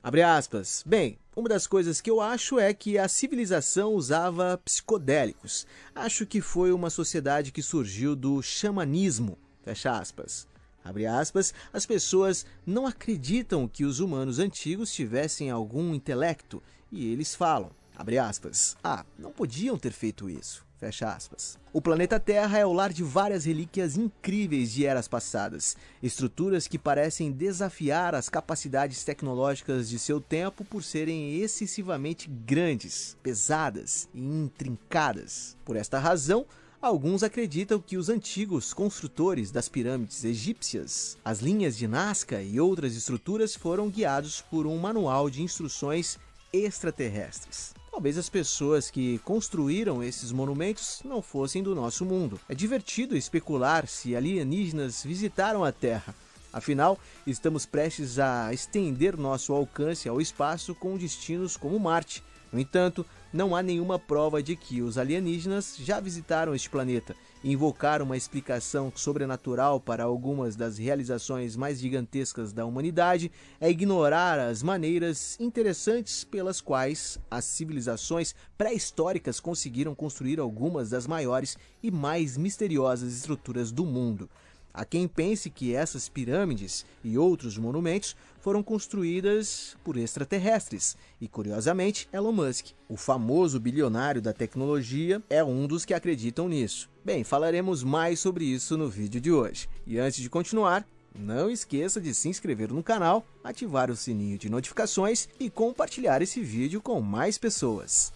Abre aspas. Bem, uma das coisas que eu acho é que a civilização usava psicodélicos. Acho que foi uma sociedade que surgiu do xamanismo. Fecha aspas. Abre aspas, as pessoas não acreditam que os humanos antigos tivessem algum intelecto e eles falam, abre aspas, não podiam ter feito isso. Fecha aspas. O planeta Terra é o lar de várias relíquias incríveis de eras passadas, estruturas que parecem desafiar as capacidades tecnológicas de seu tempo por serem excessivamente grandes, pesadas e intrincadas. Por esta razão, alguns acreditam que os antigos construtores das pirâmides egípcias, as linhas de Nazca e outras estruturas foram guiados por um manual de instruções extraterrestres. Talvez as pessoas que construíram esses monumentos não fossem do nosso mundo. É divertido especular se alienígenas visitaram a Terra. Afinal, estamos prestes a estender nosso alcance ao espaço com destinos como Marte. No entanto, não há nenhuma prova de que os alienígenas já visitaram este planeta. E invocar uma explicação sobrenatural para algumas das realizações mais gigantescas da humanidade é ignorar as maneiras interessantes pelas quais as civilizações pré-históricas conseguiram construir algumas das maiores e mais misteriosas estruturas do mundo. Há quem pense que essas pirâmides e outros monumentos foram construídas por extraterrestres. E, curiosamente, Elon Musk, o famoso bilionário da tecnologia, é um dos que acreditam nisso. Bem, falaremos mais sobre isso no vídeo de hoje. E antes de continuar, não esqueça de se inscrever no canal, ativar o sininho de notificações e compartilhar esse vídeo com mais pessoas.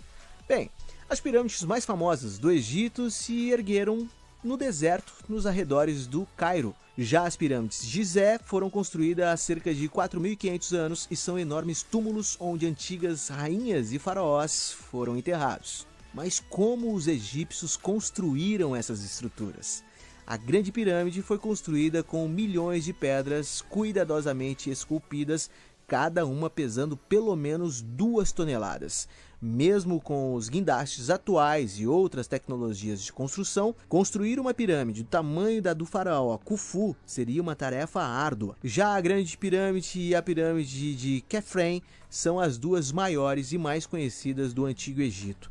Bem, as pirâmides mais famosas do Egito se ergueram no deserto, nos arredores do Cairo. Já as pirâmides de Gizé foram construídas há cerca de 4.500 anos e são enormes túmulos onde antigas rainhas e faraós foram enterrados. Mas como os egípcios construíram essas estruturas? A Grande Pirâmide foi construída com milhões de pedras cuidadosamente esculpidas, cada uma pesando pelo menos 2 toneladas. Mesmo com os guindastes atuais e outras tecnologias de construção, construir uma pirâmide do tamanho da do faraó Khufu seria uma tarefa árdua. Já a Grande Pirâmide e a Pirâmide de Khafre são as duas maiores e mais conhecidas do Antigo Egito.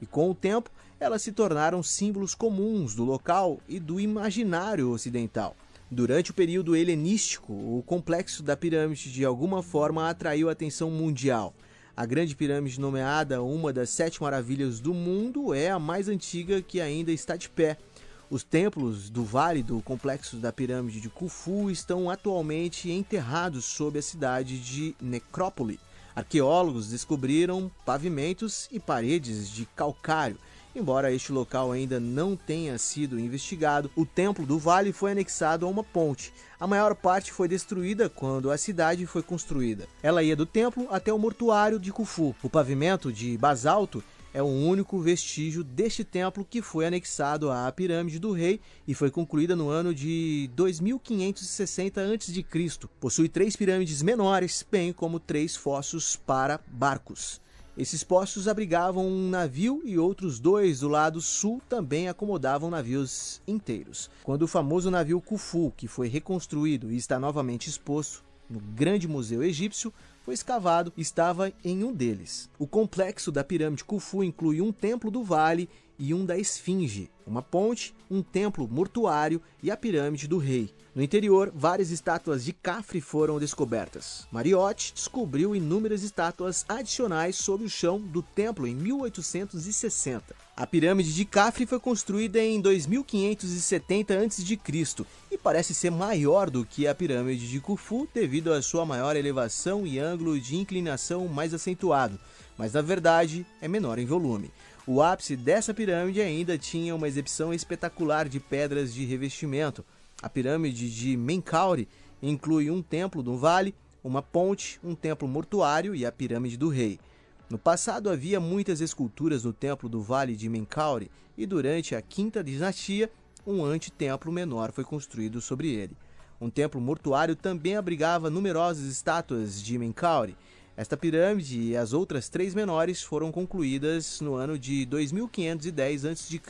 E com o tempo, elas se tornaram símbolos comuns do local e do imaginário ocidental. Durante o período helenístico, o complexo da pirâmide de alguma forma atraiu a atenção mundial. A Grande Pirâmide, nomeada uma das 7 maravilhas do mundo, é a mais antiga que ainda está de pé. Os templos do vale do complexo da pirâmide de Khufu estão atualmente enterrados sob a cidade de Necrópole. Arqueólogos descobriram pavimentos e paredes de calcário. Embora este local ainda não tenha sido investigado, o templo do vale foi anexado a uma ponte. A maior parte foi destruída quando a cidade foi construída. Ela ia do templo até o mortuário de Khufu. O pavimento de basalto é o único vestígio deste templo que foi anexado à pirâmide do rei e foi concluída no ano de 2560 a.C. Possui 3 pirâmides menores, bem como 3 fossos para barcos. Esses postos abrigavam um navio e outros 2 do lado sul também acomodavam navios inteiros. Quando o famoso navio Khufu, que foi reconstruído e está novamente exposto no Grande Museu Egípcio, foi escavado e estava em um deles. O complexo da pirâmide Khufu inclui um templo do vale e um da Esfinge, uma ponte, um templo mortuário e a pirâmide do rei. No interior, várias estátuas de Khafre foram descobertas. Mariotti descobriu inúmeras estátuas adicionais sob o chão do templo em 1860. A pirâmide de Khafre foi construída em 2570 a.C. e parece ser maior do que a pirâmide de Khufu devido à sua maior elevação e ângulo de inclinação mais acentuado, mas na verdade é menor em volume. O ápice dessa pirâmide ainda tinha uma exibição espetacular de pedras de revestimento. A pirâmide de Menkaure inclui um templo do vale, uma ponte, um templo mortuário e a pirâmide do rei. No passado havia muitas esculturas no templo do vale de Menkaure e durante a quinta dinastia um antitemplo menor foi construído sobre ele. Um templo mortuário também abrigava numerosas estátuas de Menkaure. Esta pirâmide e as outras 3 menores foram concluídas no ano de 2510 a.C.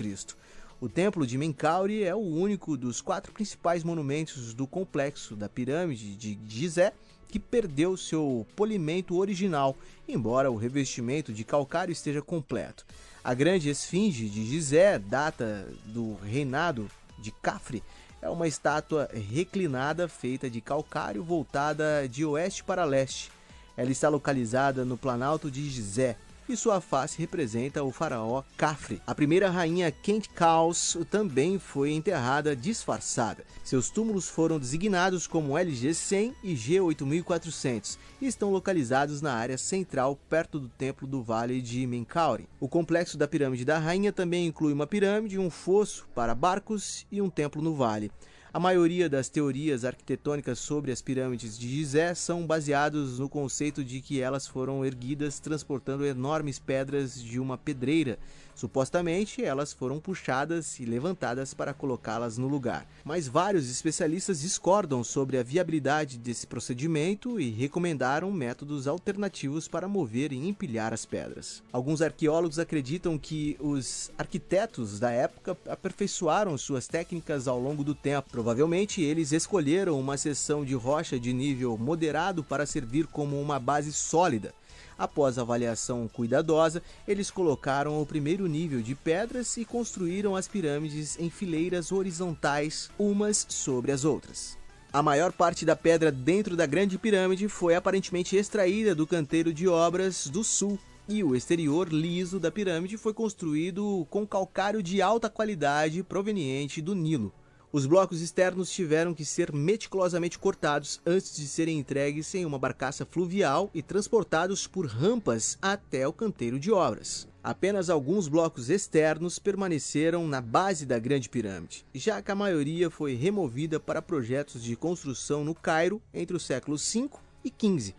O templo de Menkaure é o único dos 4 principais monumentos do complexo da pirâmide de Gizé que perdeu seu polimento original, embora o revestimento de calcário esteja completo. A grande esfinge de Gizé, data do reinado de Cafre, é uma estátua reclinada feita de calcário voltada de oeste para leste. Ela está localizada no Planalto de Gizé e sua face representa o faraó Cafre. A primeira rainha Khentkaus também foi enterrada disfarçada. Seus túmulos foram designados como LG-100 e G-8400 e estão localizados na área central, perto do Templo do Vale de Menkaure. O complexo da Pirâmide da Rainha também inclui uma pirâmide, um fosso para barcos e um templo no vale. A maioria das teorias arquitetônicas sobre as pirâmides de Gizé são baseadas no conceito de que elas foram erguidas transportando enormes pedras de uma pedreira. Supostamente, elas foram puxadas e levantadas para colocá-las no lugar. Mas vários especialistas discordam sobre a viabilidade desse procedimento e recomendaram métodos alternativos para mover e empilhar as pedras. Alguns arqueólogos acreditam que os arquitetos da época aperfeiçoaram suas técnicas ao longo do tempo. Provavelmente, eles escolheram uma seção de rocha de nível moderado para servir como uma base sólida. Após a avaliação cuidadosa, eles colocaram o primeiro nível de pedras e construíram as pirâmides em fileiras horizontais, umas sobre as outras. A maior parte da pedra dentro da Grande Pirâmide foi aparentemente extraída do canteiro de obras do sul, e o exterior liso da pirâmide foi construído com calcário de alta qualidade proveniente do Nilo. Os blocos externos tiveram que ser meticulosamente cortados antes de serem entregues em uma barcaça fluvial e transportados por rampas até o canteiro de obras. Apenas alguns blocos externos permaneceram na base da Grande Pirâmide, já que a maioria foi removida para projetos de construção no Cairo entre os séculos V e XV.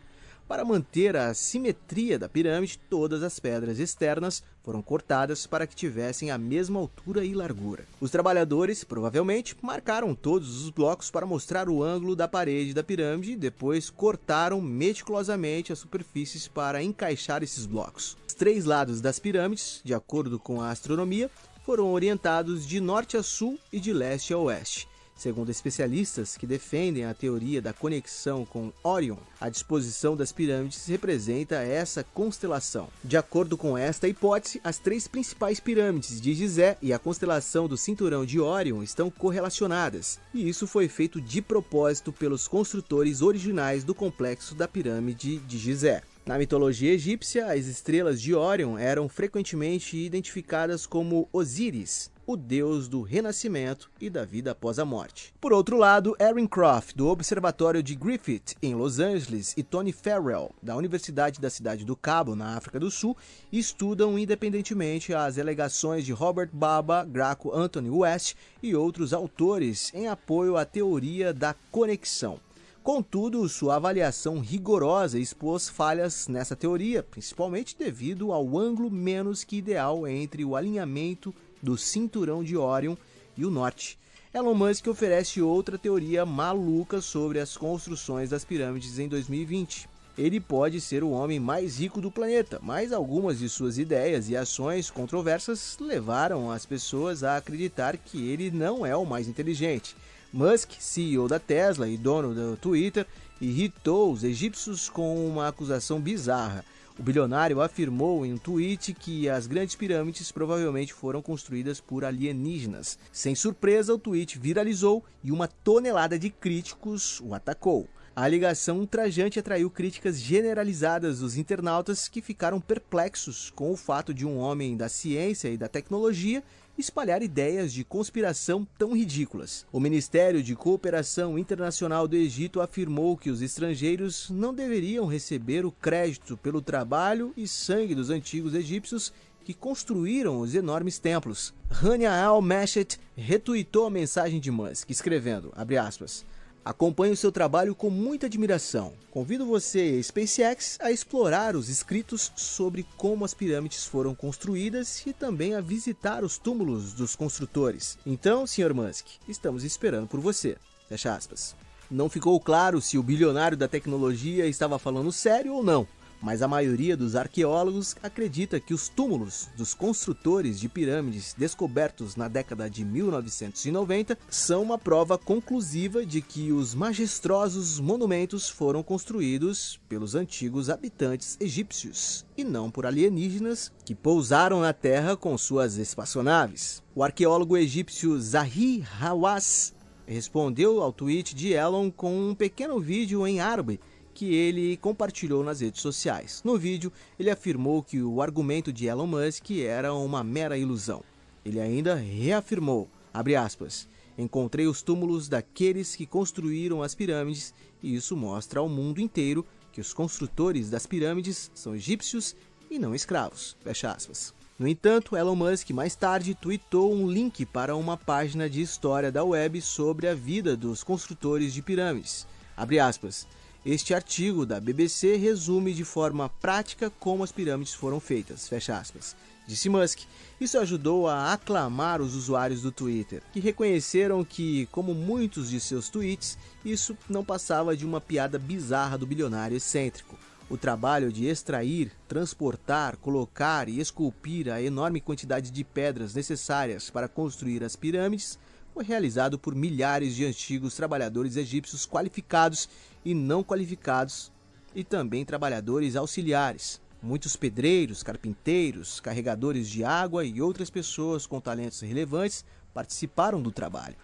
Para manter a simetria da pirâmide, todas as pedras externas foram cortadas para que tivessem a mesma altura e largura. Os trabalhadores, provavelmente, marcaram todos os blocos para mostrar o ângulo da parede da pirâmide e depois cortaram meticulosamente as superfícies para encaixar esses blocos. Os três lados das pirâmides, de acordo com a astronomia, foram orientados de norte a sul e de leste a oeste. Segundo especialistas que defendem a teoria da conexão com Órion, a disposição das pirâmides representa essa constelação. De acordo com esta hipótese, as três principais pirâmides de Gizé e a constelação do Cinturão de Órion estão correlacionadas, e isso foi feito de propósito pelos construtores originais do complexo da pirâmide de Gizé. Na mitologia egípcia, as estrelas de Órion eram frequentemente identificadas como Osíris, o deus do renascimento e da vida após a morte. Por outro lado, Erin Croft, do Observatório de Griffith, em Los Angeles, e Tony Farrell, da Universidade da Cidade do Cabo, na África do Sul, estudam independentemente as alegações de Robert Baba, Graco Anthony West e outros autores em apoio à teoria da conexão. Contudo, sua avaliação rigorosa expôs falhas nessa teoria, principalmente devido ao ângulo menos que ideal entre o alinhamento do Cinturão de Órion e o norte. Elon Musk oferece outra teoria maluca sobre as construções das pirâmides em 2020. Ele pode ser o homem mais rico do planeta, mas algumas de suas ideias e ações controversas levaram as pessoas a acreditar que ele não é o mais inteligente. Musk, CEO da Tesla e dono do Twitter, irritou os egípcios com uma acusação bizarra. O bilionário afirmou em um tweet que as grandes pirâmides provavelmente foram construídas por alienígenas. Sem surpresa, o tweet viralizou e uma tonelada de críticos o atacou. A alegação ultrajante atraiu críticas generalizadas dos internautas que ficaram perplexos com o fato de um homem da ciência e da tecnologia espalhar ideias de conspiração tão ridículas. O Ministério de Cooperação Internacional do Egito afirmou que os estrangeiros não deveriam receber o crédito pelo trabalho e sangue dos antigos egípcios que construíram os enormes templos. Rania Al-Meshet retuitou a mensagem de Musk, escrevendo, abre aspas, acompanho seu trabalho com muita admiração. Convido você e a SpaceX a explorar os escritos sobre como as pirâmides foram construídas e também a visitar os túmulos dos construtores. Então, Sr. Musk, estamos esperando por você. Fecha aspas. Não ficou claro se o bilionário da tecnologia estava falando sério ou não. mas a maioria dos arqueólogos acredita que os túmulos dos construtores de pirâmides descobertos na década de 1990 são uma prova conclusiva de que os majestosos monumentos foram construídos pelos antigos habitantes egípcios e não por alienígenas que pousaram na Terra com suas espaçonaves. O arqueólogo egípcio Zahi Hawass respondeu ao tweet de Elon com um pequeno vídeo em árabe que ele compartilhou nas redes sociais. No vídeo, ele afirmou que o argumento de Elon Musk era uma mera ilusão. Ele ainda reafirmou, abre aspas, encontrei os túmulos daqueles que construíram as pirâmides e isso mostra ao mundo inteiro que os construtores das pirâmides são egípcios e não escravos, fecha aspas. No entanto, Elon Musk mais tarde tweetou um link para uma página de história da web sobre a vida dos construtores de pirâmides. Abre aspas, este artigo da BBC resume de forma prática como as pirâmides foram feitas, fecha aspas, disse Musk. Isso ajudou a aclamar os usuários do Twitter, que reconheceram que, como muitos de seus tweets, isso não passava de uma piada bizarra do bilionário excêntrico. O trabalho de extrair, transportar, colocar e esculpir a enorme quantidade de pedras necessárias para construir as pirâmides foi realizado por milhares de antigos trabalhadores egípcios qualificados e não qualificados e também trabalhadores auxiliares. Muitos pedreiros, carpinteiros, carregadores de água e outras pessoas com talentos relevantes participaram do trabalho.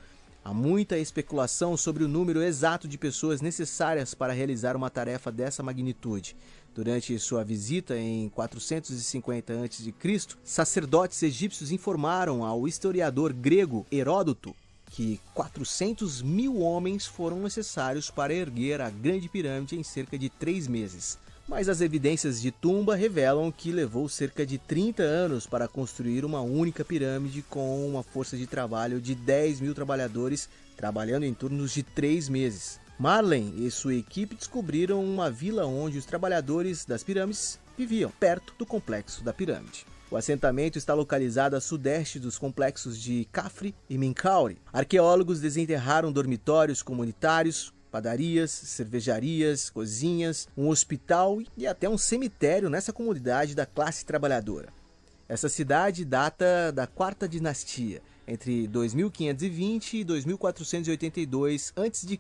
Há muita especulação sobre o número exato de pessoas necessárias para realizar uma tarefa dessa magnitude. Durante sua visita em 450 a.C., sacerdotes egípcios informaram ao historiador grego Heródoto que 400 mil homens foram necessários para erguer a Grande Pirâmide em cerca de 3 meses. Mas as evidências de tumba revelam que levou cerca de 30 anos para construir uma única pirâmide com uma força de trabalho de 10 mil trabalhadores trabalhando em turnos de 3 meses. Marlin e sua equipe descobriram uma vila onde os trabalhadores das pirâmides viviam, perto do complexo da pirâmide. O assentamento está localizado a sudeste dos complexos de Khafre e Menkaure. Arqueólogos desenterraram dormitórios comunitários, padarias, cervejarias, cozinhas, um hospital e até um cemitério nessa comunidade da classe trabalhadora. Essa cidade data da Quarta Dinastia, entre 2520 e 2482 a.C.,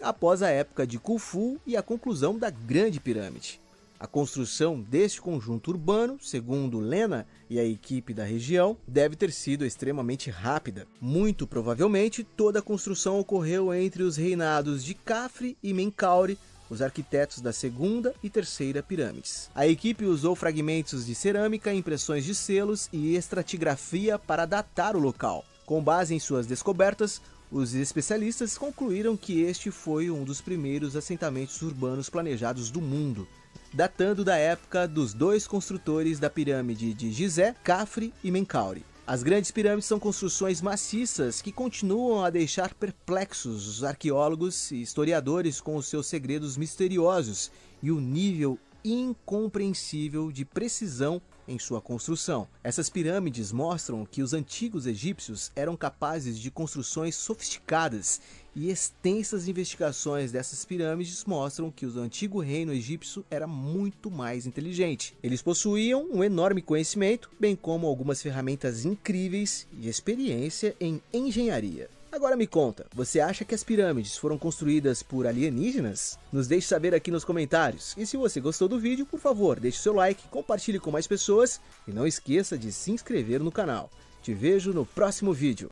após a época de Khufu e a conclusão da Grande Pirâmide. A construção deste conjunto urbano, segundo Lena e a equipe da região, deve ter sido extremamente rápida. Muito provavelmente, toda a construção ocorreu entre os reinados de Khafre e Menkaure, os arquitetos da segunda e terceira pirâmides. A equipe usou fragmentos de cerâmica, impressões de selos e estratigrafia para datar o local. Com base em suas descobertas, os especialistas concluíram que este foi um dos primeiros assentamentos urbanos planejados do mundo, datando da época dos dois construtores da pirâmide de Gizé, Khafre e Menkaure. As grandes pirâmides são construções maciças que continuam a deixar perplexos os arqueólogos e historiadores com os seus segredos misteriosos e o nível incompreensível de precisão em sua construção. Essas pirâmides mostram que os antigos egípcios eram capazes de construções sofisticadas e extensas investigações dessas pirâmides mostram que o antigo reino egípcio era muito mais inteligente. Eles possuíam um enorme conhecimento, bem como algumas ferramentas incríveis e experiência em engenharia. Agora me conta, você acha que as pirâmides foram construídas por alienígenas? Nos deixe saber aqui nos comentários. E se você gostou do vídeo, por favor, deixe seu like, compartilhe com mais pessoas e não esqueça de se inscrever no canal. Te vejo no próximo vídeo.